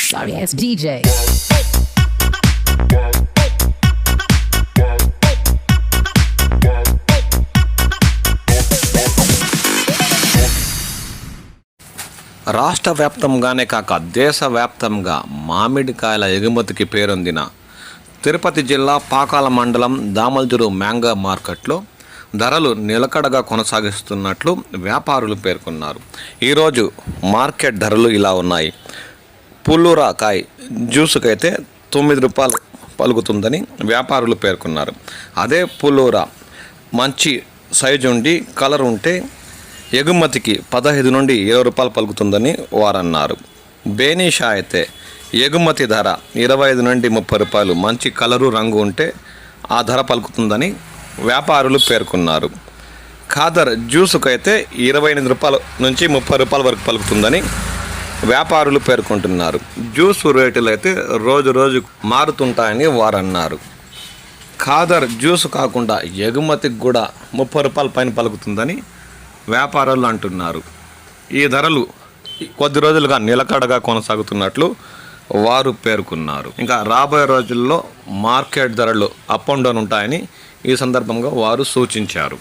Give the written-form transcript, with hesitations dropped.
Sorry ass DJ. రాష్ట్ర వ్యాప్తంగానే కాక దేశవ్యాప్తంగా మామిడికాయల ఎగుమతికి పేరొందిన తిరుపతి జిల్లా పాకాల మండలం దామల్జూరు మ్యాంగో మార్కెట్లో ధరలు నిలకడగా కొనసాగిస్తున్నట్లు వ్యాపారులు పేర్కొన్నారు. ఈరోజు మార్కెట్ ధరలు ఇలా ఉన్నాయి. పుల్లూరా కాయ జ్యూసుకైతే 9 రూపాయలు పలుకుతుందని వ్యాపారులు పేర్కొన్నారు. అదే పుల్లూరా మంచి సైజు ఉండి కలర్ ఉంటే ఎగుమతికి 15 నుండి 20 రూపాయలు పలుకుతుందని వారన్నారు. బేనీషా అయితే ఎగుమతి ధర 25 నుండి 30 రూపాయలు, మంచి కలరు రంగు ఉంటే ఆ ధర పలుకుతుందని వ్యాపారులు పేర్కొన్నారు. ఖాదర్ జ్యూసుకైతే 28 రూపాయల నుంచి 30 రూపాయల వరకు పలుకుతుందని వ్యాపారులు పేర్కొంటున్నారు. జ్యూసు రేటులు అయితే రోజు రోజు మారుతుంటాయని వారన్నారు. ఖాదర్ జ్యూసు కాకుండా ఎగుమతికి కూడా 30 రూపాయల పైన పలుకుతుందని వ్యాపారులు అంటున్నారు. ఈ ధరలు కొద్ది రోజులుగా నిలకడగా కొనసాగుతున్నట్లు వారు పేర్కొన్నారు. ఇంకా రాబోయే రోజుల్లో మార్కెట్ ధరలు అప్ అండ్ డౌన్ ఉంటాయని ఈ సందర్భంగా వారు సూచించారు.